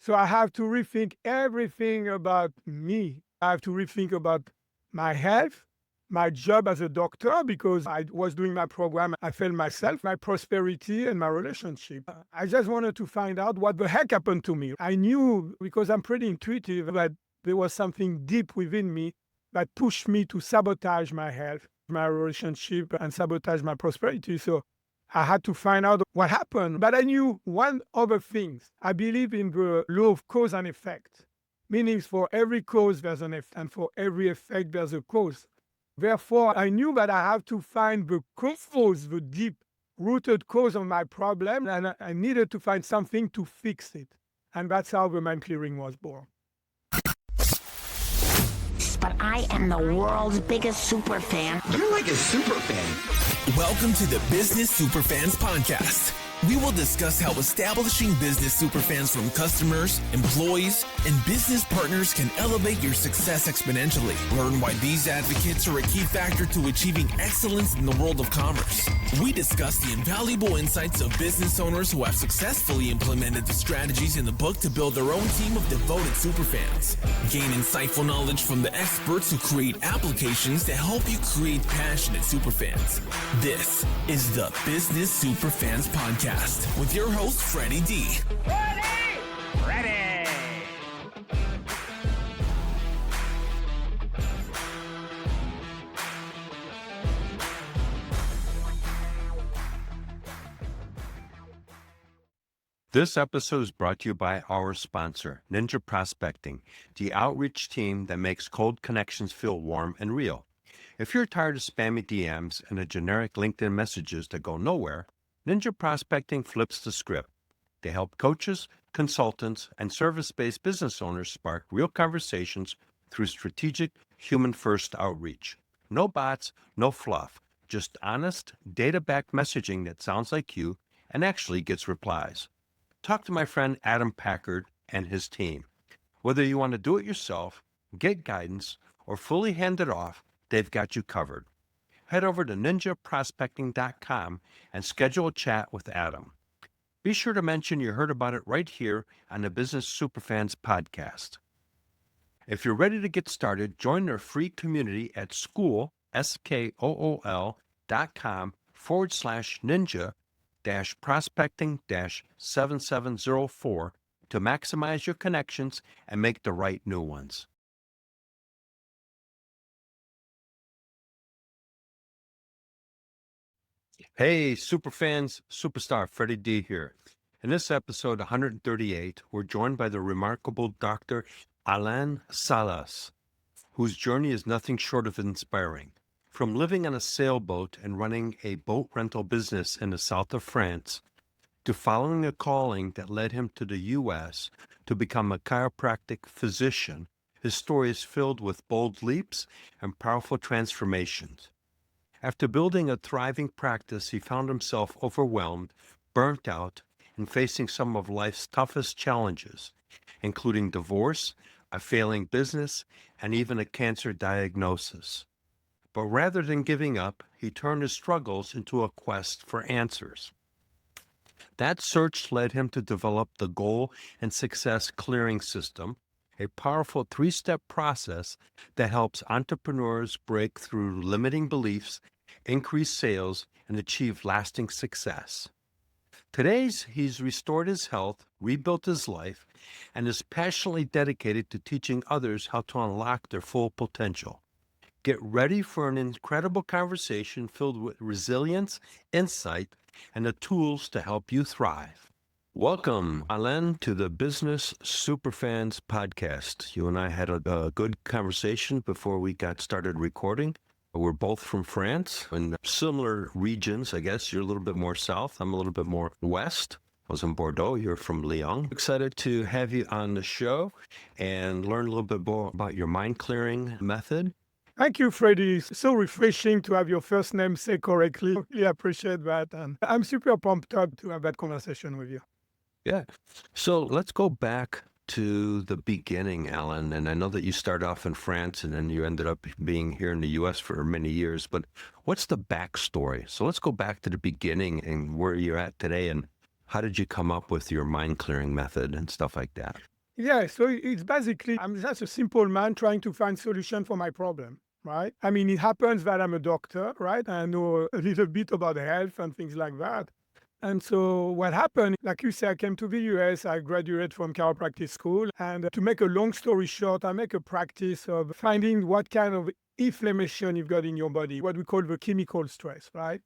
So I have to rethink everything about me. I have to rethink about my health, my job as a doctor, because I was doing my program. I failed myself, my prosperity, and my relationship. I just wanted to find out what the heck happened to me. I knew, because I'm pretty intuitive, that there was something deep within me that pushed me to sabotage my health, my relationship, and sabotage my prosperity. So I had to find out what happened. But I knew one other thing. I believe in the law of cause and effect, meaning for every cause there's an effect, and for every effect there's a cause. Therefore, I knew that I have to find the cause, the deep rooted cause of my problem, and I needed to find something to fix it. And that's how the mind clearing was born. But I am the world's biggest super fan. You're like a super fan. Welcome to the Business Superfans Podcast. We will discuss how establishing business superfans from customers, employees, and business partners can elevate your success exponentially. Learn why these advocates are a key factor to achieving excellence in the world of commerce. We discuss the invaluable insights of business owners who have successfully implemented the strategies in the book to build their own team of devoted superfans. Gain insightful knowledge from the experts who create applications to help you create passionate superfans. This is the Business Superfans Podcast with your host, Freddie D. Ready! This episode is brought to you by our sponsor, Ninja Prospecting, the outreach team that makes cold connections feel warm and real. If you're tired of spammy DMs and the generic LinkedIn messages that go nowhere, Ninja Prospecting flips the script. They help coaches, consultants, and service-based business owners spark real conversations through strategic, human-first outreach. No bots, no fluff, just honest, data-backed messaging that sounds like you and actually gets replies. Talk to my friend Adam Packard and his team. Whether you want to do it yourself, get guidance, or fully hand it off, they've got you covered. Head over to ninjaprospecting.com and schedule a chat with Adam. Be sure to mention you heard about it right here on the Business Superfans Podcast. If you're ready to get started, join their free community at school.com/ninja-prospecting-7704 to maximize your connections and make the right new ones. Hey, superfans, superstar Freddie D here. In this episode 138, we're joined by the remarkable Dr. Alain Salas, whose journey is nothing short of inspiring. From living on a sailboat and running a boat rental business in the south of France, to following a calling that led him to the U.S. to become a chiropractic physician, his story is filled with bold leaps and powerful transformations. After building a thriving practice, he found himself overwhelmed, burnt out, and facing some of life's toughest challenges, including divorce, a failing business, and even a cancer diagnosis. But rather than giving up, he turned his struggles into a quest for answers. That search led him to develop the Goal and Success Clearing System, a powerful three-step process that helps entrepreneurs break through limiting beliefs, increase sales, and achieve lasting success. Today, he's restored his health, rebuilt his life, and is passionately dedicated to teaching others how to unlock their full potential. Get ready for an incredible conversation filled with resilience, insight, and the tools to help you thrive. Welcome, Alain, to the Business Superfans Podcast. You and I had a good conversation before we got started recording. We're both from France in similar regions, I guess. You're a little bit more south. I'm a little bit more west. I was in Bordeaux. You're from Lyon. Excited to have you on the show and learn a little bit more about your mind clearing method. Thank you, Freddie. It's so refreshing to have your first name said correctly. Really appreciate that. And I'm super pumped up to have that conversation with you. Yeah. So let's go back to the beginning, Alan. And I know that you started off in France and then you ended up being here in the U.S. for many years. But what's the backstory? So let's go back to the beginning and where you're at today and how did you come up with your mind clearing method and stuff like that? Yeah, so it's basically, I'm just a simple man trying to find solution for my problem, right? I mean, it happens that I'm a doctor, right? I know a little bit about health and things like that. And so what happened, like you said, I came to the US, I graduated from chiropractic school. And to make a long story short, I make a practice of finding what kind of inflammation you've got in your body, what we call the chemical stress, right?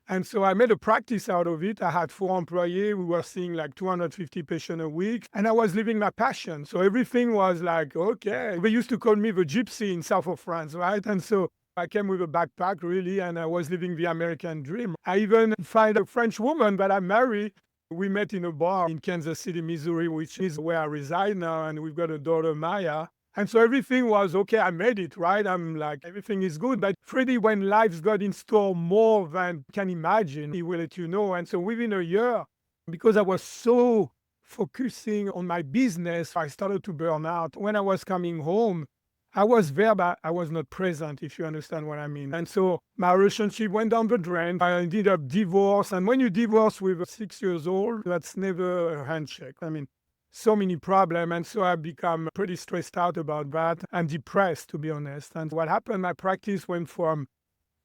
And so I made a practice out of it. I had 4 employees. We were seeing like 250 patients a week. And I was living my passion. So everything was like, okay. They used to call me the gypsy in south of France, right? And so I came with a backpack, really, and I was living the American dream. I even find a French woman that I married. We met in a bar in Kansas City, Missouri, which is where I reside now. And we've got a daughter, Maya. And so everything was okay. I made it, right? I'm like, everything is good. But Freddie, when life's got in store more than you can imagine, he will let you know. And so within a year, because I was so focusing on my business, I started to burn out. When I was coming home, I was there, but I was not present, if you understand what I mean. And so my relationship went down the drain. I ended up divorced. And when you divorce with 6 years old, that's never a handshake. I mean, so many problems. And so I become pretty stressed out about that and depressed, to be honest. And what happened, my practice went from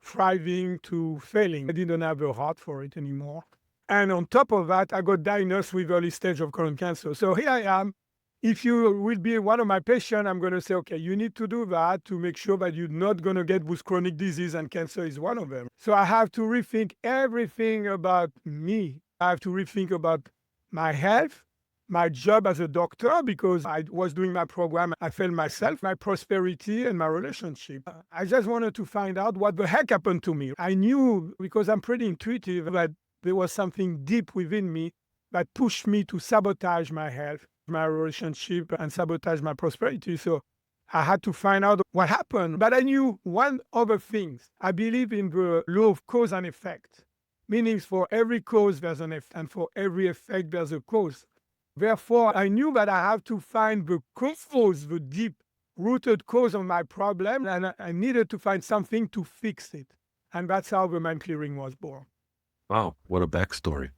thriving to failing. I didn't have a heart for it anymore. And on top of that, I got diagnosed with early stage of colon cancer. So here I am. If you will be one of my patients, I'm going to say, okay, you need to do that to make sure that you're not going to get this chronic disease, and cancer is one of them. So I have to rethink everything about me. I have to rethink about my health, my job as a doctor, because I was doing my program, I failed myself, my prosperity, and my relationship. I just wanted to find out what the heck happened to me. I knew, because I'm pretty intuitive, that there was something deep within me that pushed me to sabotage my health, my relationship, and sabotage my prosperity. So I had to find out what happened. But I knew one other thing. I believe in the law of cause and effect, meaning for every cause there's an effect, and for every effect there's a cause. Therefore, I knew that I have to find the cause, the deep-rooted cause of my problem, and I needed to find something to fix it. And that's how the mind clearing was born. Wow, what a backstory.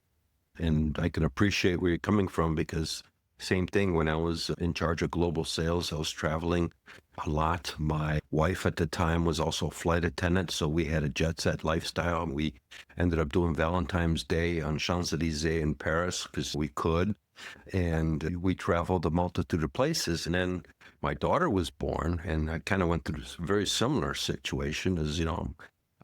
And I can appreciate where you're coming from, because same thing when I was in charge of global sales, I was traveling a lot. My wife at the time was also a flight attendant, so we had a jet set lifestyle. We ended up doing Valentine's Day on Champs-Élysées in Paris because we could. And we traveled a multitude of places. And then my daughter was born, and I kind of went through this very similar situation as,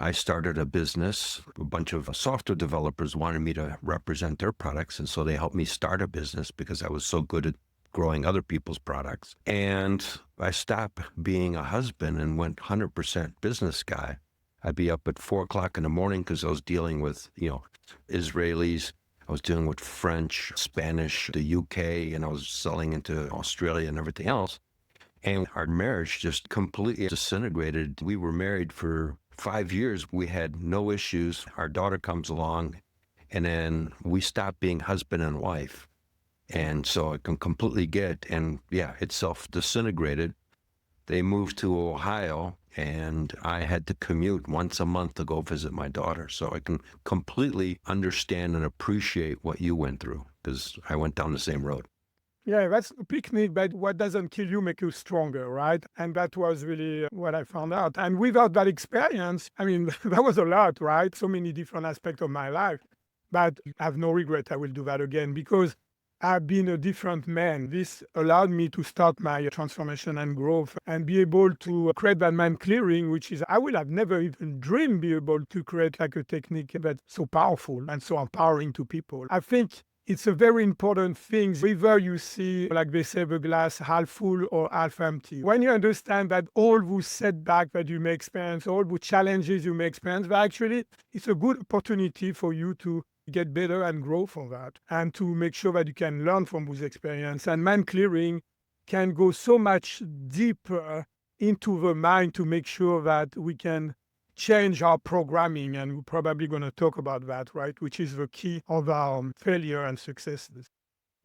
I started a business. A bunch of software developers wanted me to represent their products. And so they helped me start a business because I was so good at growing other people's products. And I stopped being a husband and went 100% business guy. I'd be up at 4 o'clock in the morning because I was dealing with, Israelis. I was dealing with French, Spanish, the UK, and I was selling into Australia and everything else. And our marriage just completely disintegrated. We were married for 5 years. We had no issues. Our daughter comes along, and then we stopped being husband and wife. And so I can completely get, and yeah, it self-disintegrated. They moved to Ohio, and I had to commute once a month to go visit my daughter. So I can completely understand and appreciate what you went through, because I went down the same road. Yeah, that's the picnic, but what doesn't kill you make you stronger, right? And that was really what I found out. And without that experience, I mean, that was a lot, right? So many different aspects of my life. But I have no regret. I will do that again because I've been a different man. This allowed me to start my transformation and growth and be able to create that mind clearing, which is, I would have never even dreamed be able to create like a technique that's so powerful and so empowering to people. I think it's a very important thing, whether you see, like they say, the glass half full or half empty. When you understand that all those setbacks that you may experience, all the challenges you may experience, but actually it's a good opportunity for you to get better and grow from that, and to make sure that you can learn from those experiences. And mind clearing can go so much deeper into the mind to make sure that we can change our programming, and we're probably going to talk about that, right? Which is the key of our failure and successes.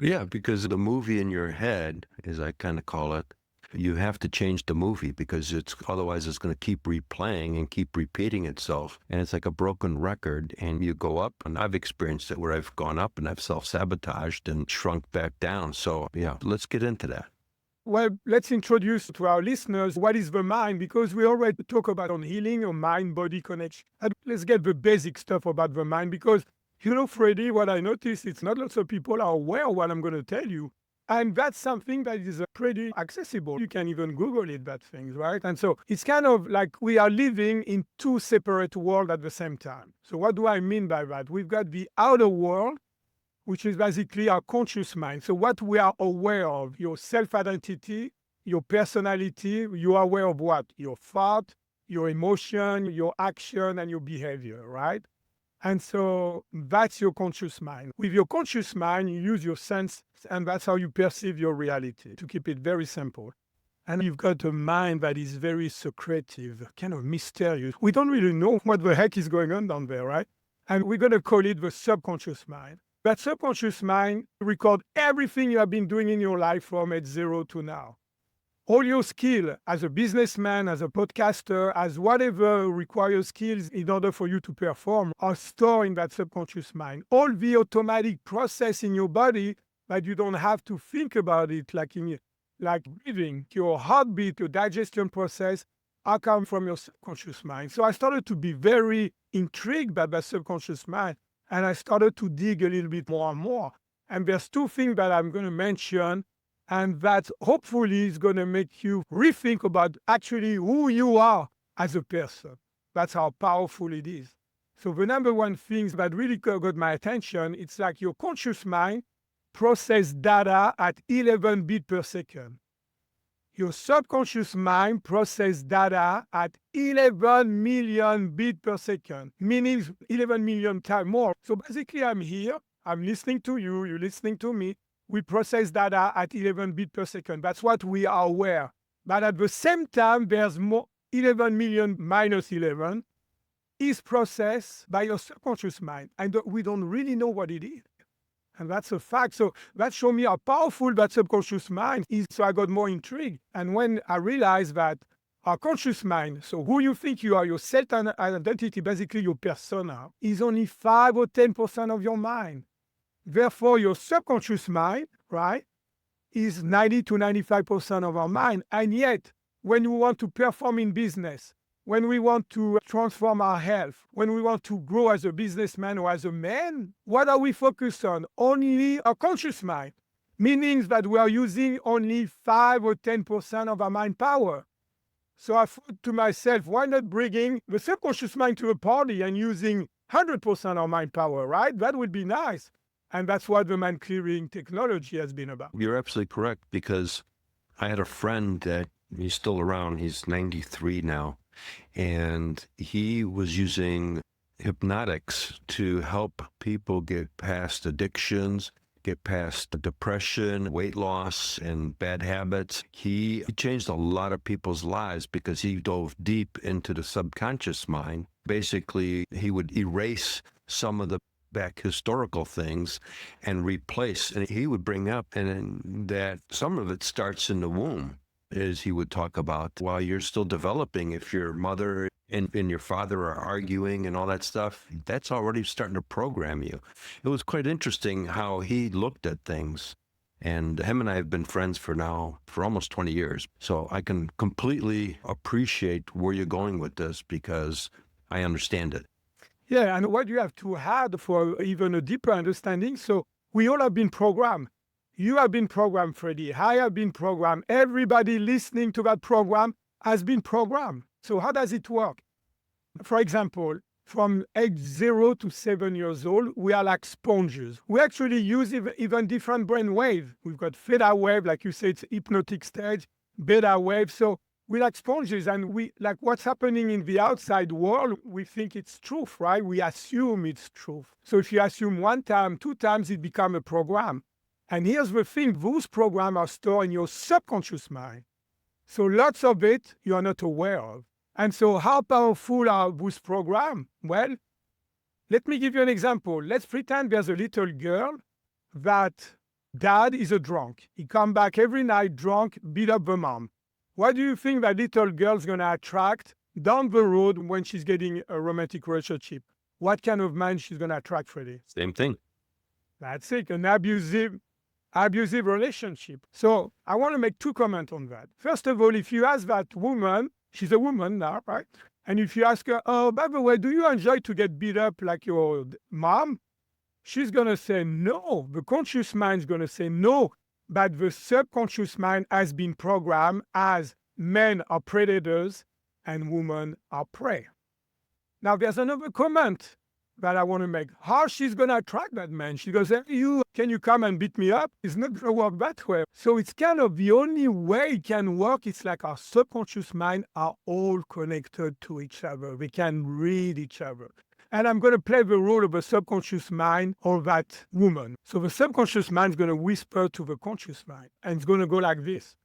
Yeah, because the movie in your head, as I kind of call it, you have to change the movie because otherwise it's going to keep replaying and keep repeating itself. And it's like a broken record, and you go up, and I've experienced it where I've gone up and I've self-sabotaged and shrunk back down. So yeah, let's get into that. Well, let's introduce to our listeners what is the mind, because we already talk about on healing or mind-body connection. And let's get the basic stuff about the mind, because, Freddie, what I noticed, it's not lots of people are aware of what I'm going to tell you. And that's something that is pretty accessible. You can even Google it, that things, right? And so it's kind of like we are living in two separate worlds at the same time. So what do I mean by that? We've got the outer world, which is basically our conscious mind. So what we are aware of, your self-identity, your personality, you are aware of what? Your thought, your emotion, your action, and your behavior, right? And so that's your conscious mind. With your conscious mind, you use your sense, and that's how you perceive your reality, to keep it very simple. And you've got a mind that is very secretive, kind of mysterious. We don't really know what the heck is going on down there, right? And we're going to call it the subconscious mind. That subconscious mind records everything you have been doing in your life from age 0 to now. All your skill as a businessman, as a podcaster, as whatever requires skills in order for you to perform are stored in that subconscious mind. All the automatic process in your body that you don't have to think about it, like breathing, your heartbeat, your digestion process, all come from your subconscious mind. So I started to be very intrigued by that subconscious mind. And I started to dig a little bit more and more. And there's two things that I'm going to mention, and that hopefully is going to make you rethink about actually who you are as a person. That's how powerful it is. So the number one thing that really got my attention, it's like your conscious mind processes data at 11 bits per second. Your subconscious mind processes data at 11 million bits per second, meaning 11 million times more. So basically, I'm here, I'm listening to you, you're listening to me. We process data at 11 bits per second. That's what we are aware. But at the same time, there's more 11 million minus 11 is processed by your subconscious mind. And we don't really know what it is. And that's a fact. So that showed me how powerful that subconscious mind is. So I got more intrigued. And when I realized that our conscious mind, so who you think you are, your self-identity, basically your persona, is only 5 or 10% of your mind. Therefore, your subconscious mind, right, is 90 to 95% of our mind. And yet, when we want to perform in business, when we want to transform our health, when we want to grow as a businessman or as a man, what are we focused on? Only our conscious mind, meaning that we are using only 5 or 10% of our mind power. So I thought to myself, why not bringing the subconscious mind to a party and using 100% of mind power, right? That would be nice. And that's what the mind clearing technology has been about. You're absolutely correct, because I had a friend that he's still around. He's 93 now. And he was using hypnotics to help people get past addictions, get past depression, weight loss, and bad habits. He changed a lot of people's lives because he dove deep into the subconscious mind. Basically, he would erase some of the back historical things and replace. And he would bring up and that some of it starts in the womb, as he would talk about, while you're still developing. If your mother and your father are arguing and all that stuff, that's already starting to program you. It was quite interesting how he looked at things. And him and I have been friends for almost 20 years. So I can completely appreciate where you're going with this because I understand it. Yeah, and what you have to add for even a deeper understanding, so we all have been programmed. You have been programmed, Freddie. I have been programmed. Everybody listening to that program has been programmed. So how does it work? For example, from age 0 to 7 years old, we are like sponges. We actually use even different brain waves. We've got theta wave, like you say, it's hypnotic stage, beta wave. So we like sponges, and we like what's happening in the outside world, we think it's truth, right? We assume it's truth. So if you assume 1 time, 2 times, it becomes a program. And here's the thing, those programs are stored in your subconscious mind. So lots of it you are not aware of. And so how powerful are those programs? Well, let me give you an example. Let's pretend there's a little girl that dad is a drunk. He comes back every night drunk, beat up the mom. What do you think that little girl's going to attract down the road when she's getting a romantic relationship? What kind of man she's going to attract, Freddie? Same thing. That's it, an abusive relationship. So I want to make 2 comments on that. First of all, if you ask that woman, she's a woman now, right? And if you ask her, oh, by the way, do you enjoy to get beat up like your mom? She's going to say no. The conscious mind is going to say no. But the subconscious mind has been programmed as men are predators and women are prey. Now, there's another comment that I want to make. How she's going to attract that man? She goes, hey, can you come and beat me up? It's not going to work that way. So it's kind of the only way it can work. It's like our subconscious mind are all connected to each other. We can read each other. And I'm going to play the role of the subconscious mind of that woman. So the subconscious mind is going to whisper to the conscious mind. And it's going to go like this.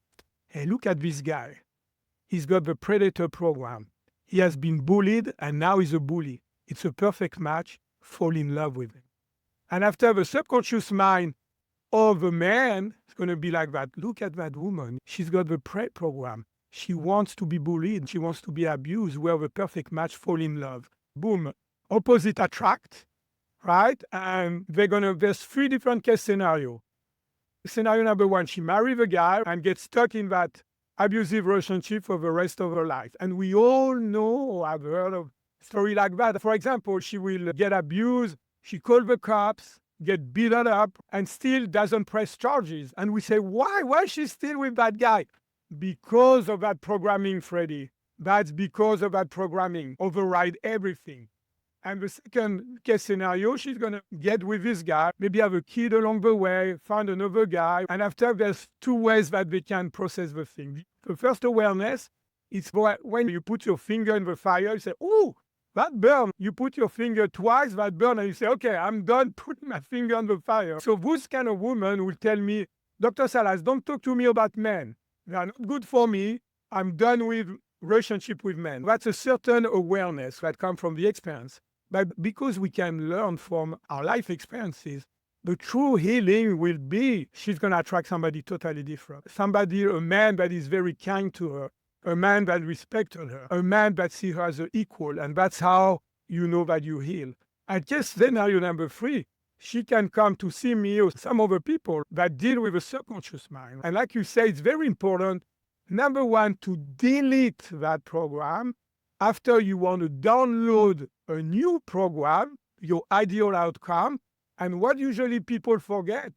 Hey, look at this guy. He's got the predator program. He has been bullied and now he's a bully. It's a perfect match. Fall in love with him. And after the subconscious mind of a man is going to be like that. Look at that woman. She's got the prey program. She wants to be bullied. She wants to be abused. We're the perfect match. Fall in love. Boom. Opposite attract, right? And there's 3 different case scenarios. Scenario number 1, she marries a guy and gets stuck in that abusive relationship for the rest of her life. And we all know, I've heard of story like that. For example, she will get abused, she calls the cops, get beaten up, and still doesn't press charges. And we say, why? Why is she still with that guy? Because of that programming, Freddie. That's because of that programming. Override everything. And the second case scenario, she's going to get with this guy, maybe have a kid along the way, find another guy. And after, there's 2 ways that they can process the thing. The first awareness is when you put your finger in the fire, you say, oh, that burn. You put your finger twice, that burn, and you say, okay, I'm done putting my finger on the fire. So this kind of woman will tell me, Dr. Salas, don't talk to me about men. They are not good for me. I'm done with relationship with men. That's a certain awareness that comes from the experience. But because we can learn from our life experiences, the true healing will be she's going to attract somebody totally different. A man that is very kind to her, a man that respects her, a man that sees her as an equal. And that's how you know that you heal. And just scenario number 3, she can come to see me or some other people that deal with a subconscious mind. And like you say, it's very important, number 1, to delete that program. After you want to download a new program, your ideal outcome, and what usually people forget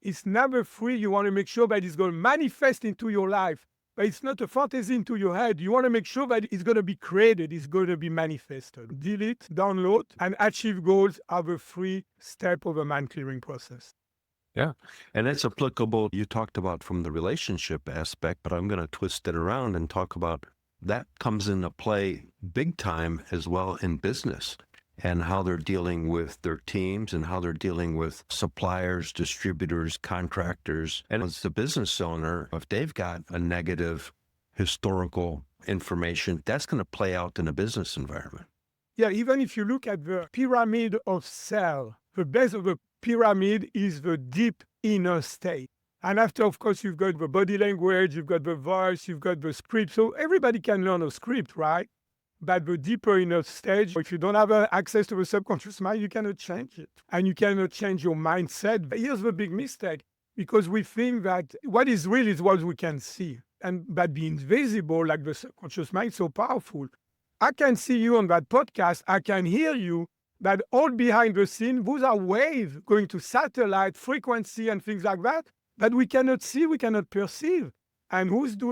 is number 3, you want to make sure that it's going to manifest into your life. But it's not a fantasy into your head. You want to make sure that it's going to be created, it's going to be manifested. Delete, download, and achieve goals are the 3 steps of a mind clearing process. Yeah. And it's applicable, you talked about from the relationship aspect, but I'm going to twist it around and talk about that comes into play big time as well in business and how they're dealing with their teams and how they're dealing with suppliers, distributors, contractors. And as the business owner, if they've got a negative historical information, that's going to play out in a business environment. Yeah, even if you look at the pyramid of cell, the base of the pyramid is the deep inner state. And after, of course, you've got the body language, you've got the voice, you've got the script. So everybody can learn a script, right? But the deeper inner stage, if you don't have access to the subconscious mind, you cannot change it. And you cannot change your mindset. But here's the big mistake, because we think that what is real is what we can see. But the invisible, like the subconscious mind, is so powerful. I can see you on that podcast. I can hear you. But all behind the scene, those are waves going to satellite, frequency, and things like that. That we cannot see, we cannot perceive. And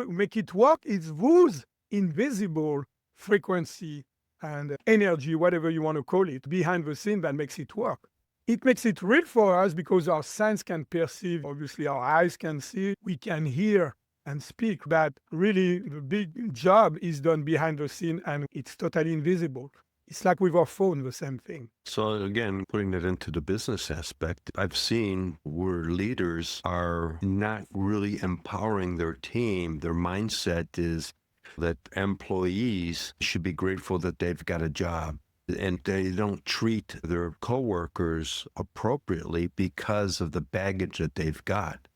make it work is those invisible frequency and energy, whatever you want to call it, behind the scene that makes it work. It makes it real for us because our sense can perceive, obviously our eyes can see, we can hear and speak, but really the big job is done behind the scene and it's totally invisible. It's like with our phone, the same thing. So again, putting it into the business aspect, I've seen where leaders are not really empowering their team. Their mindset is that employees should be grateful that they've got a job. And they don't treat their coworkers appropriately because of the baggage that they've got.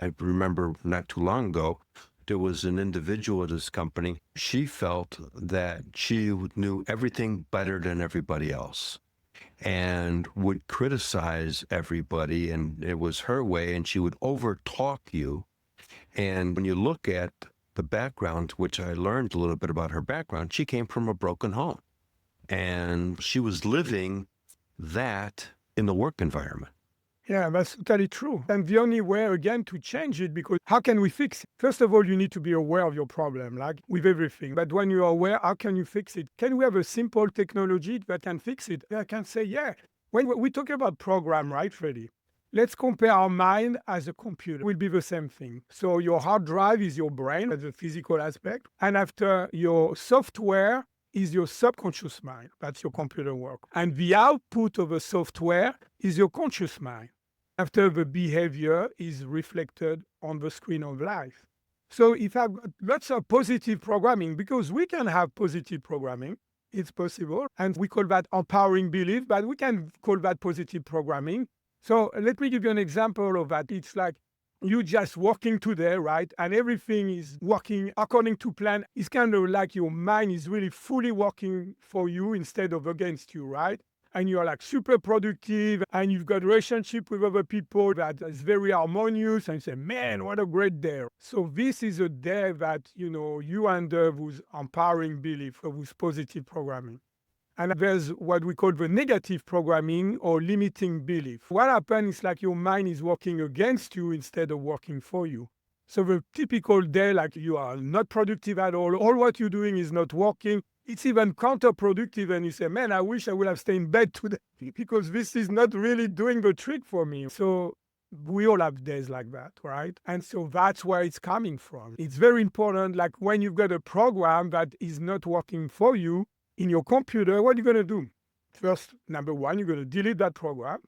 I remember not too long ago, there was an individual at his company. She felt that she knew everything better than everybody else and would criticize everybody, and it was her way, and she would overtalk you. And when you look at the background, which I learned a little bit about her background, she came from a broken home, and she was living that in the work environment. Yeah, that's totally true. And the only way, again, to change it, because how can we fix it? First of all, you need to be aware of your problem, like with everything. But when you're aware, how can you fix it? Can we have a simple technology that can fix it? I can say, yeah. When we talk about program, right, Freddie? Let's compare our mind as a computer. It will be the same thing. So your hard drive is your brain, that's the physical aspect. And after your software is your subconscious mind. That's your computer work. And the output of the software is your conscious mind. After the behavior is reflected on the screen of life. So if I've got lots of positive programming, because we can have positive programming, it's possible. And we call that empowering belief, but we can call that positive programming. So let me give you an example of that. It's like you just working today, right? And everything is working according to plan. It's kind of like your mind is really fully working for you instead of against you, right? And you're like super productive and you've got a relationship with other people that is very harmonious, and you say, man, what a great day. So this is a day that, you end up with empowering belief, with positive programming. And there's what we call the negative programming or limiting belief. What happens is like your mind is working against you instead of working for you. So the typical day, like you are not productive at all what you're doing is not working. It's even counterproductive, and you say, man, I wish I would have stayed in bed today because this is not really doing the trick for me. So we all have days like that, right? And so that's where it's coming from. It's very important, like when you've got a program that is not working for you in your computer, what are you going to do? First, number one, you're going to delete that program.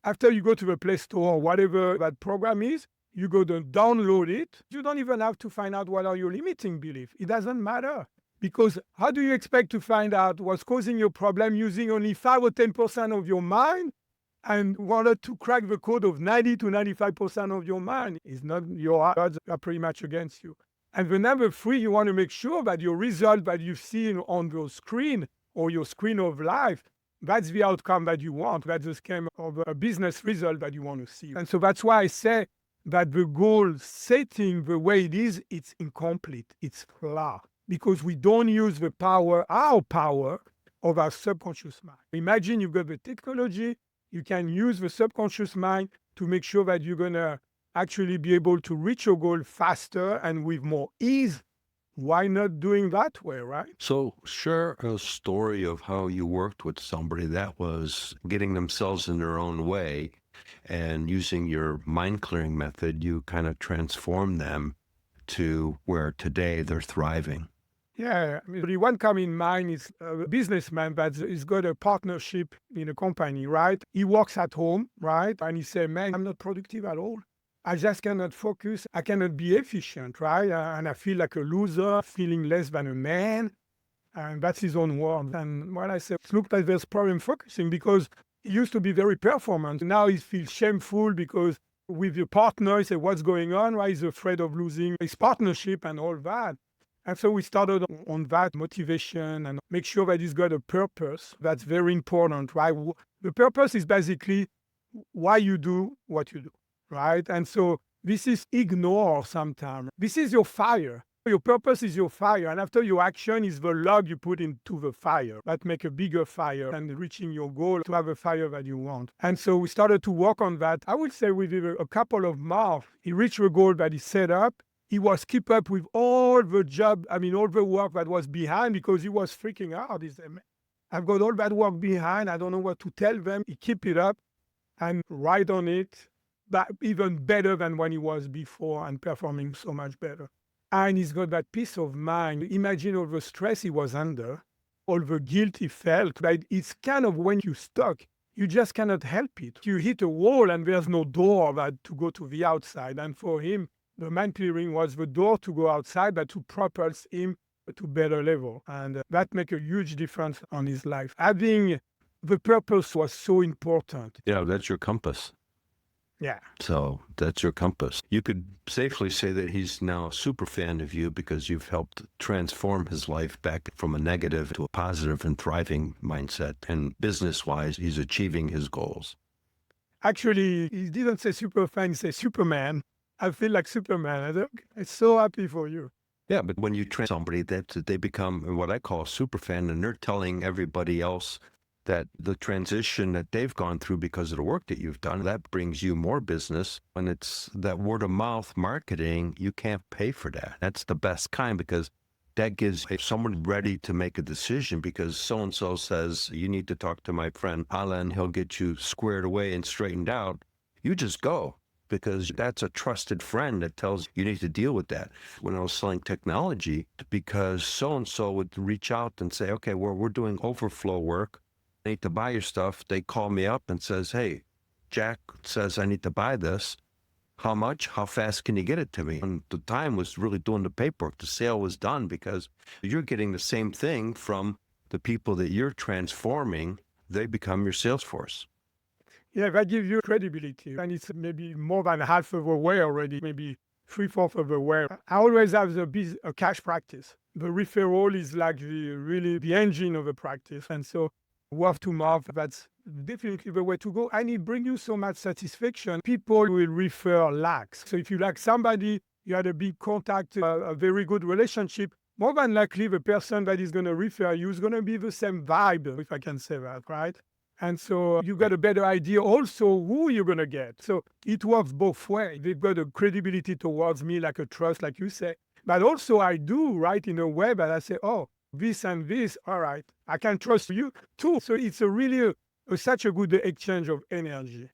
After you go to the Play Store or whatever that program is, you go to download it. You don't even have to find out what are your limiting beliefs. It doesn't matter. Because how do you expect to find out what's causing your problem using only 5 or 10% of your mind and wanted to crack the code of 90 to 95% of your mind? It's not, your odds are pretty much against you. And the number 3, you want to make sure that your result that you've seen on your screen or your screen of life, that's the outcome that you want. That's the scheme of a business result that you want to see. And so that's why I say that the goal setting the way it is, it's incomplete, it's flawed. Because we don't use the power, our power, of our subconscious mind. Imagine you've got the technology, you can use the subconscious mind to make sure that you're going to actually be able to reach your goal faster and with more ease. Why not doing that way, right? So share a story of how you worked with somebody that was getting themselves in their own way, and using your mind clearing method, you kind of transformed them to where today they're thriving. Yeah, the one come in mind is a businessman that has got a partnership in a company, right? He works at home, right? And he said, man, I'm not productive at all. I just cannot focus. I cannot be efficient, right? And I feel like a loser, feeling less than a man. And that's his own word. And when I said, it looked like there's problem focusing because he used to be very performant. Now he feels shameful because with your partner, he said, what's going on? Right? He's afraid of losing his partnership and all that. And so we started on that motivation and make sure that he's got a purpose. That's very important, right? The purpose is basically why you do what you do, right? And so this is ignore sometimes. This is your fire. Your purpose is your fire. And after your action is the log you put into the fire. That make a bigger fire and reaching your goal to have a fire that you want. And so we started to work on that. I would say within a couple of months, he reached the goal that he set up. He was keep up with all the work that was behind because he was freaking out. He said, man, I've got all that work behind. I don't know what to tell them. He keep it up and write on it, but even better than when he was before and performing so much better. And he's got that peace of mind. Imagine all the stress he was under, all the guilt he felt. But it's kind of when you're stuck, you just cannot help it. You hit a wall and there's no door to go to the outside. And for him, the mind clearing was the door to go outside, but to propulse him to better level. And that make a huge difference on his life. Having the purpose was so important. Yeah, that's your compass. Yeah. So that's your compass. You could safely say that he's now a super fan of you because you've helped transform his life back from a negative to a positive and thriving mindset. And business-wise, he's achieving his goals. Actually, he didn't say super fan, he said Superman. I feel like Superman. I'm so happy for you. Yeah, but when you train somebody, that they become what I call a super fan, and they're telling everybody else that the transition that they've gone through because of the work that you've done, that brings you more business. When it's that word of mouth marketing, you can't pay for that. That's the best kind because that gives someone ready to make a decision because so-and-so says, you need to talk to my friend Alain, he'll get you squared away and straightened out. You just go because that's a trusted friend that tells you need to deal with that. When I was selling technology, because so-and-so would reach out and say, okay, we're doing overflow work. I need to buy your stuff. They call me up and says, hey, Jack says I need to buy this. How much? How fast can you get it to me? And the time was really doing the paperwork. The sale was done because you're getting the same thing from the people that you're transforming. They become your sales force. Yeah, that gives you credibility. And it's maybe more than half of the way already, maybe 3/4 of the way. I always have a cash practice. The referral is like really the engine of the practice. And so word to mouth, that's definitely the way to go. And it brings you so much satisfaction. People will refer lakhs. So if you like somebody, you had a big contact, a very good relationship, more than likely the person that is going to refer you is going to be the same vibe, if I can say that, right? And so you got a better idea also who you're going to get. So it works both ways. They've got a credibility towards me, like a trust, like you say. But also I do, right, in a way that I say, oh, this and this, all right, I can trust you too. So it's such a good exchange of energy.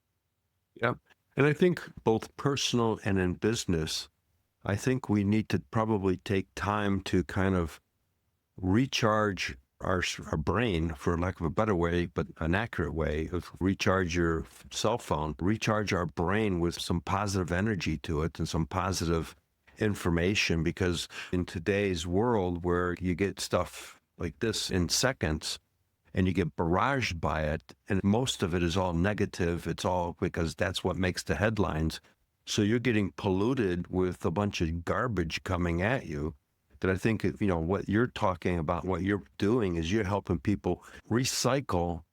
Yeah. And I think both personal and in business, I think we need to probably take time to kind of recharge our brain, for lack of a better way, but an accurate way of recharge your cell phone, recharge our brain with some positive energy to it and some positive information, because in today's world where you get stuff like this in seconds and you get barraged by it, and most of it is all negative, it's all because that's what makes the headlines. So you're getting polluted with a bunch of garbage coming at you. That I think, what you're talking about, what you're doing is you're helping people recycle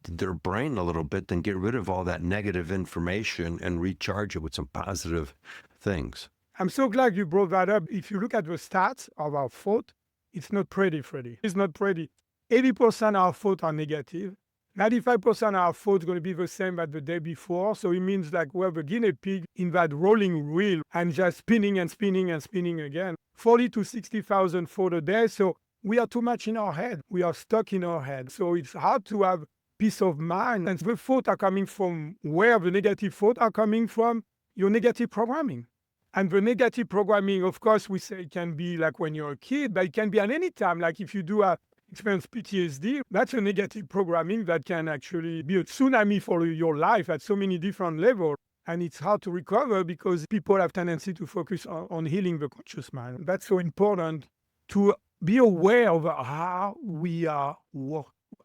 their brain a little bit and get rid of all that negative information and recharge it with some positive things. I'm so glad you brought that up. If you look at the stats of our thought, it's not pretty, Freddie. It's not pretty. 80% of our thoughts are negative. 95% of our thoughts going to be the same as the day before. So it means like we're the guinea pig in that rolling wheel and just spinning and spinning and spinning again. 40 to 60,000 thoughts a day. So we are too much in our head. We are stuck in our head. So it's hard to have peace of mind. And the thoughts are coming from where the negative thoughts are coming from, your negative programming. And the negative programming, of course, we say it can be like when you're a kid, but it can be at any time. Like if you do experience PTSD, that's a negative programming that can actually be a tsunami for your life at so many different levels. And it's hard to recover because people have tendency to focus on healing the conscious mind. That's so important to be aware of how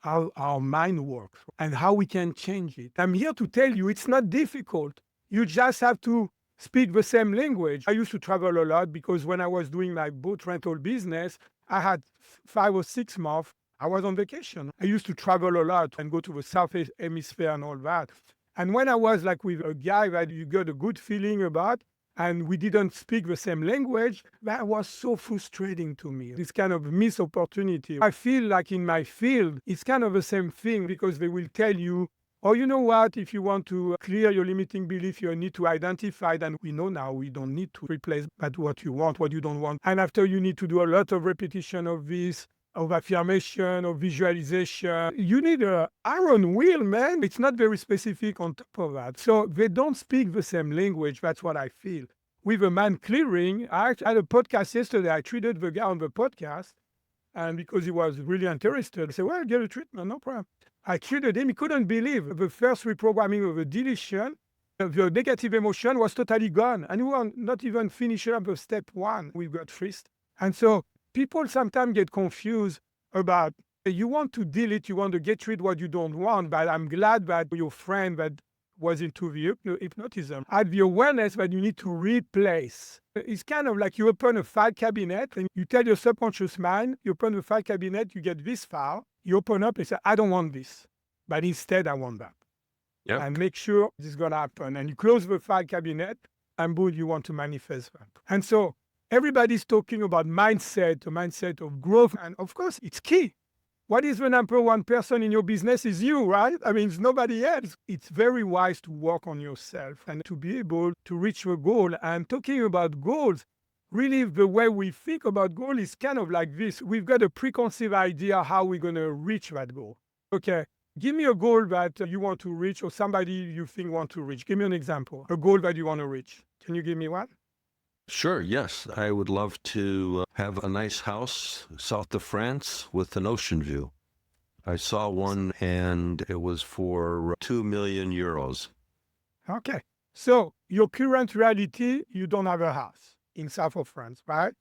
how our mind works and how we can change it. I'm here to tell you it's not difficult. You just have to speak the same language. I used to travel a lot because when I was doing my boat rental business, I had 5 or 6 months. I was on vacation. I used to travel a lot and go to the South Hemisphere and all that. And when I was like with a guy that you got a good feeling about, and we didn't speak the same language, that was so frustrating to me. This kind of missed opportunity. I feel like in my field, it's kind of the same thing because they will tell you, oh, you know what, if you want to clear your limiting belief, you need to identify, and we know now we don't need to replace but what you want, what you don't want. And after you need to do a lot of repetition of this, of affirmation, of visualization. You need an iron will, man. It's not very specific on top of that. So they don't speak the same language. That's what I feel. With a mind clearing, I had a podcast yesterday. I treated the guy on the podcast, and because he was really interested, I said, well, get a treatment, no problem. I treated him. He couldn't believe the first reprogramming of the deletion. The negative emotion was totally gone. And we were not even finishing up the step 1. We got freezed. And so people sometimes get confused about, you want to delete, you want to get rid of what you don't want, but I'm glad that your friend that was into the hypnotism, had the awareness that you need to replace. It's kind of like you open a file cabinet and you tell your subconscious mind, you open the file cabinet, you get this file, you open up and say, I don't want this, but instead I want that. Yep. And make sure this is going to happen. And you close the file cabinet and boom, you want to manifest that. And so everybody's talking about mindset, a mindset of growth. And of course, it's key. What is the number one person in your business is you, right? I mean, it's nobody else. It's very wise to work on yourself and to be able to reach the goal. And talking about goals, really the way we think about goal is kind of like this. We've got a preconceived idea how we're going to reach that goal. Okay, give me a goal that you want to reach or somebody you think want to reach. Give me an example, a goal that you want to reach. Can you give me one? Sure, yes. I would love to have a nice house south of France with an ocean view. I saw one and it was for 2 million euros. Okay. So your current reality, you don't have a house in south of France, right?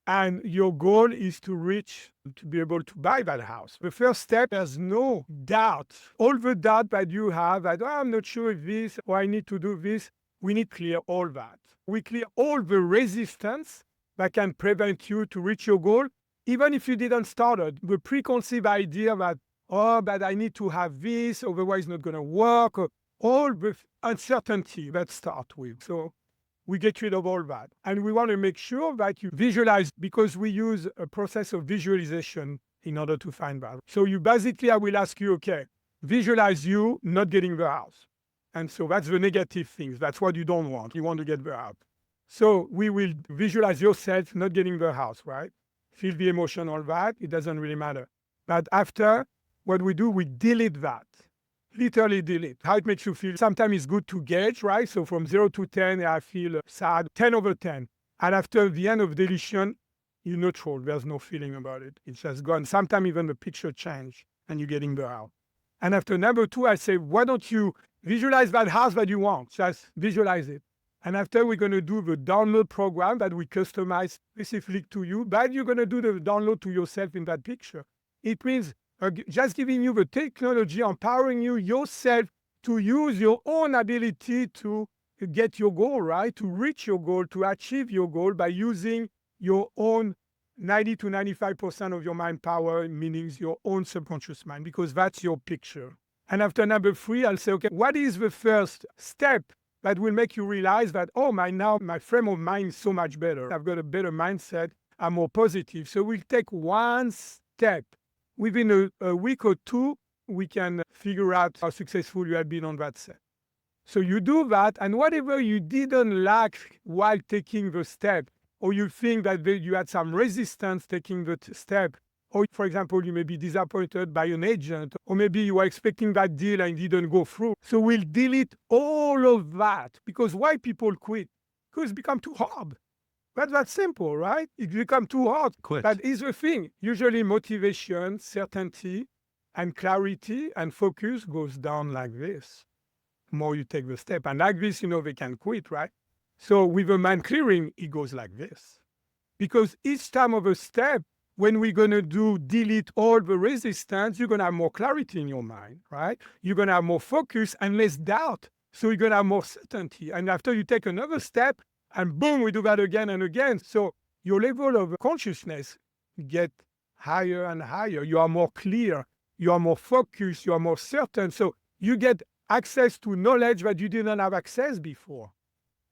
And your goal is to reach, to be able to buy that house. The first step, there's no doubt. All the doubt that you have, that I'm not sure if this or I need to do this, we need to clear all that. We clear all the resistance that can prevent you to reach your goal, even if you didn't start it. The preconceived idea that, but I need to have this, otherwise it's not going to work, or all the uncertainty that start with. So we get rid of all that. And we want to make sure that you visualize, because we use a process of visualization in order to find that. So you basically, I will ask you, okay, visualize you not getting the house. And so that's the negative things. That's what you don't want. You want to get the house. So we will visualize yourself not getting the house, right? Feel the emotion, all that. It doesn't really matter. But after, what we do, we delete that. Literally delete. How it makes you feel. Sometimes it's good to gauge, right? So from 0 to 10, I feel sad. 10 over 10. And after the end of deletion, you're neutral. There's no feeling about it. It's just gone. Sometimes even the picture change and you're getting the house. And after number 2, I say, why don't you visualize that house that you want? Just visualize it. And after, we're going to do the download program that we customize specifically to you, but you're going to do the download to yourself in that picture. It means just giving you the technology, empowering you yourself to use your own ability to get your goal, right? To reach your goal, to achieve your goal by using your own 90 to 95% of your mind power, meaning your own subconscious mind, because that's your picture. And after number 3, I'll say, okay, what is the first step that will make you realize that, now my frame of mind is so much better. I've got a better mindset. I'm more positive. So we'll take one step. Within a week or 2, we can figure out how successful you have been on that step. So you do that, and whatever you didn't like while taking the step, or you think that you had some resistance taking the step, or for example, you may be disappointed by an agent, or maybe you were expecting that deal and it didn't go through. So we'll delete all of that. Because why people quit? Because it becomes too hard. That's that simple, right? It becomes too hard. Quit. That is the thing. Usually motivation, certainty, and clarity and focus goes down like this. The more you take the step. And like this, they can quit, right? So with a mind clearing, it goes like this. Because each time of a step, when we're going to delete all the resistance, you're going to have more clarity in your mind, right? You're going to have more focus and less doubt. So you're going to have more certainty. And after you take another step, and boom, we do that again and again. So your level of consciousness get higher and higher. You are more clear. You are more focused. You are more certain. So you get access to knowledge that you didn't have access before.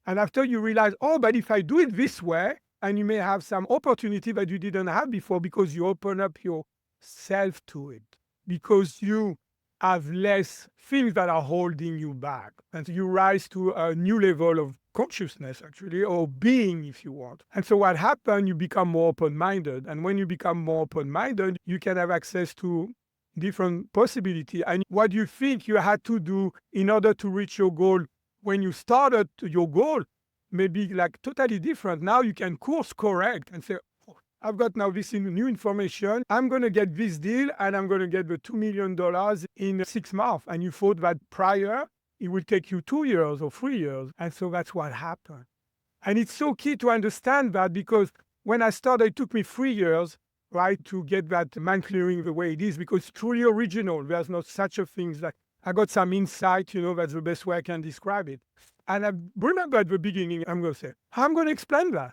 And after you realize, but if I do it this way, and you may have some opportunity that you didn't have before because you open up yourself to it, because you have less things that are holding you back. And you rise to a new level of consciousness, actually, or being, if you want. And so what happens, you become more open-minded. And when you become more open-minded, you can have access to different possibilities. And what you think you had to do in order to reach your goal when you started your goal may be like totally different. Now you can course correct and say, I've got now this new information. I'm going to get this deal and I'm going to get the $2 million in 6 months. And you thought that prior, it will take you 2 years or 3 years. And so that's what happened. And it's so key to understand that, because when I started, it took me 3 years, right, to get that mind clearing the way it is, because it's truly original. There's not such a thing like I got some insight, that's the best way I can describe it. And I remember at the beginning, I'm going to say, how am I going to explain that?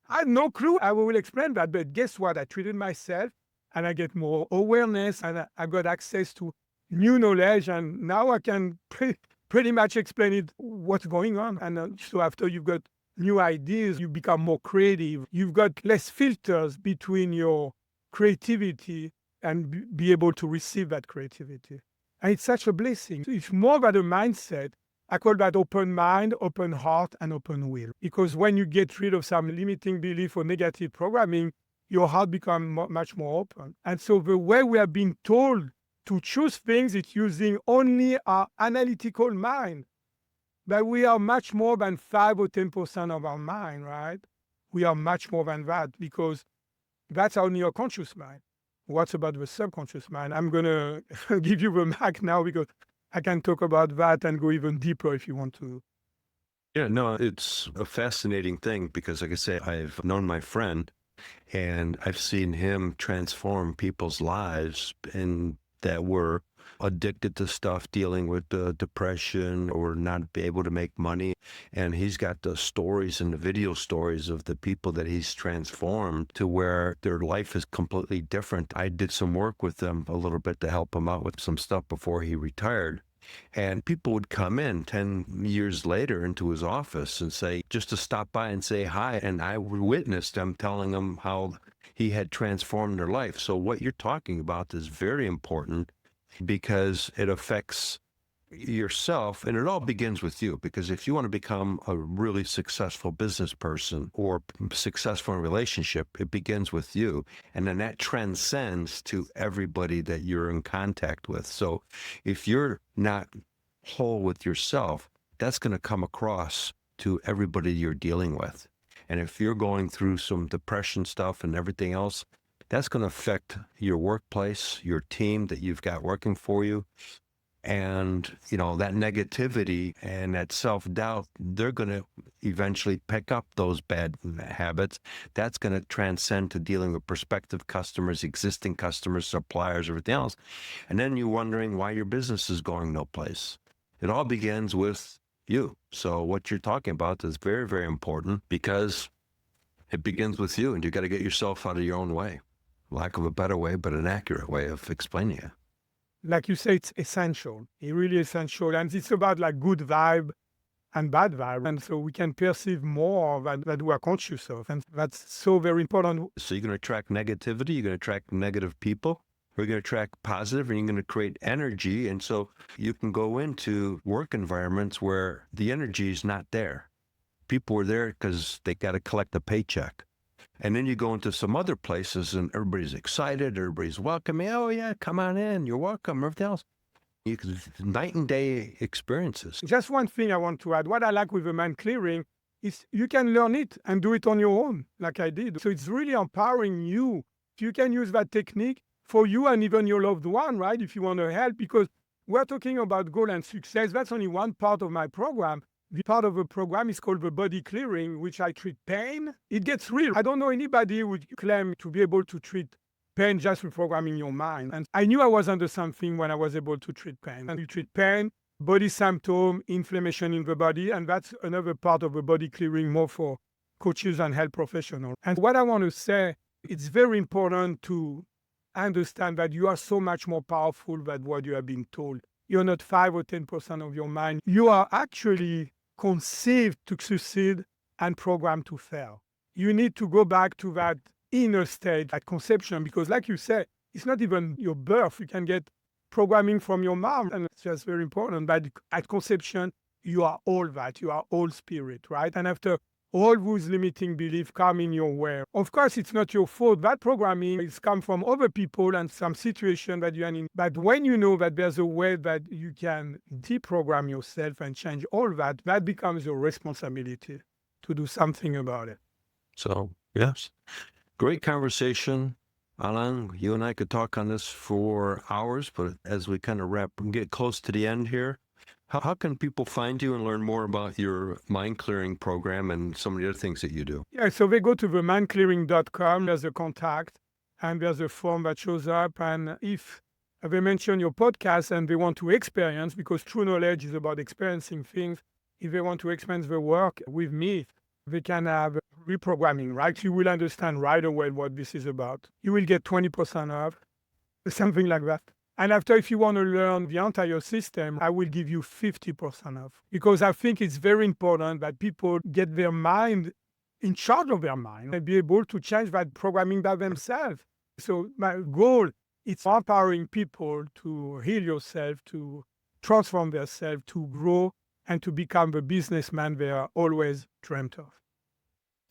I had no clue how I will explain that, but guess what? I treated myself and I get more awareness and I got access to new knowledge, and now I can pretty much explain it, what's going on. And so after you've got new ideas, you become more creative. You've got less filters between your creativity and be able to receive that creativity. And it's such a blessing. It's more about a mindset. I call that open mind, open heart, and open will. Because when you get rid of some limiting belief or negative programming, your heart becomes much more open. And so the way we are being told to choose things, it's using only our analytical mind. But we are much more than 5 or 10% of our mind, right? We are much more than that, because that's only your conscious mind. What's about the subconscious mind? I'm going to give you the mic now, because I can talk about that and go even deeper if you want to. Yeah, no, it's a fascinating thing because, like I say, I've known my friend and I've seen him transform people's lives and that were addicted to stuff, dealing with depression or not be able to make money. And he's got the stories and the video stories of the people that he's transformed to where their life is completely different. I did some work with them a little bit to help him out with some stuff before he retired. And people would come in 10 years later into his office and say, just to stop by and say hi. And I witnessed them telling them how he had transformed their life. So what you're talking about is very important because it affects yourself, and it all begins with you. Because if you want to become a really successful business person or successful in a relationship, it begins with you, and then that transcends to everybody that you're in contact with. So if you're not whole with yourself, that's going to come across to everybody you're dealing with. And if you're going through some depression stuff and everything else, that's going to affect your workplace, your team that you've got working for you. And, that negativity and that self-doubt, they're going to eventually pick up those bad habits. That's going to transcend to dealing with prospective customers, existing customers, suppliers, everything else. And then you're wondering why your business is going no place. It all begins with you. So what you're talking about is very, very important because it begins with you, and you got to get yourself out of your own way. Lack of a better way, but an accurate way of explaining it. Like you say, it's essential. It's really essential. And it's about like good vibe and bad vibe. And so we can perceive more that we are conscious of. And that's so very important. So you're going to attract negativity, you're going to attract negative people, or you're going to attract positive, and you're going to create energy. And so you can go into work environments where the energy is not there. People are there because they got to collect a paycheck. And then you go into some other places and everybody's excited, everybody's welcoming. Oh yeah, come on in, you're welcome, everything else. Night and day experiences. Just one thing I want to add. What I like with the mind clearing is you can learn it and do it on your own, like I did. So it's really empowering you. You can use that technique for you and even your loved one, right? If you want to help, because we're talking about goal and success. That's only one part of my program. The part of the program is called the body clearing, which I treat pain. It gets real. I don't know anybody who would claim to be able to treat pain just reprogramming your mind. And I knew I was under something when I was able to treat pain. And you treat pain, body symptom, inflammation in the body, and that's another part of the body clearing more for coaches and health professionals. And what I want to say, it's very important to understand that you are so much more powerful than what you have been told. You're not 5 or 10% of your mind. You are actually conceived to succeed and programmed to fail. You need to go back to that inner state, that conception, because like you said, it's not even your birth. You can get programming from your mom, and it's just very important. But at conception, you are all that. You are all spirit, right? And after all those limiting beliefs come in your way, of course, it's not your fault. That programming has come from other people and some situation that you're in. But when you know that there's a way that you can deprogram yourself and change all that, that becomes your responsibility to do something about it. So, yes, great conversation. Alain, you and I could talk on this for hours, but as we kind of wrap and get close to the end here, how can people find you and learn more about your mind clearing program and some of the other things that you do? Yeah, so they go to the mindclearing.com. There's a contact and there's a form that shows up. And if they mention your podcast and they want to experience, because true knowledge is about experiencing things. If they want to experience the work with me, they can have reprogramming, right? You will understand right away what this is about. You will get 20% off, something like that. And after, if you want to learn the entire system, I will give you 50% off, because I think it's very important that people get their mind in charge of their mind and be able to change that programming by themselves. So my goal is empowering people to heal yourself, to transform themselves, to grow, and to become the businessman they are always dreamt of.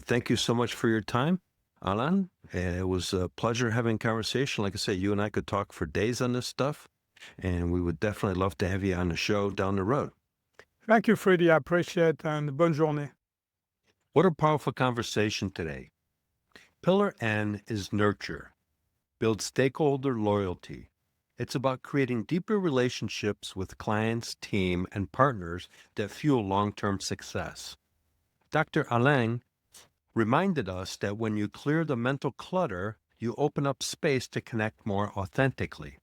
Thank you so much for your time, Alain. It was a pleasure having a conversation. Like I said, you and I could talk for days on this stuff, and we would definitely love to have you on the show down the road. Thank you, Freddie. I appreciate it, and bonne journée. What a powerful conversation today. Pillar N is nurture. Build stakeholder loyalty. It's about creating deeper relationships with clients, team, and partners that fuel long-term success. Dr. Alain reminded us that when you clear the mental clutter, you open up space to connect more authentically,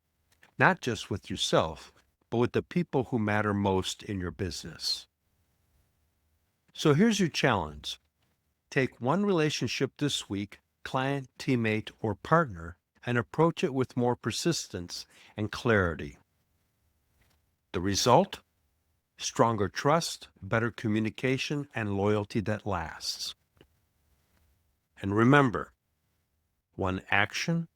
not just with yourself, but with the people who matter most in your business. So here's your challenge. Take one relationship this week, client, teammate, or partner, and approach it with more persistence and clarity. The result? Stronger trust, better communication, and loyalty that lasts. And remember, one action,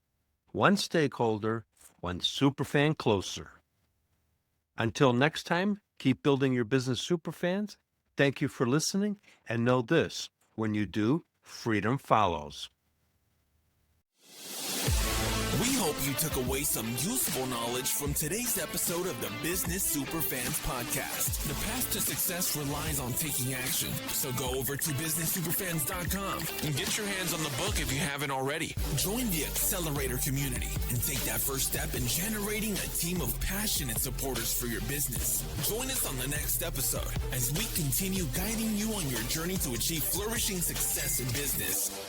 one stakeholder, one superfan closer. Until next time, keep building your business superfans. Thank you for listening, and know this, when you do, freedom follows. We hope you took away some useful knowledge from today's episode of the Business Superfans Podcast. The path to success relies on taking action. So go over to businesssuperfans.com and get your hands on the book if you haven't already. Join the Accelerator community and take that first step in generating a team of passionate supporters for your business. Join us on the next episode as we continue guiding you on your journey to achieve flourishing success in business.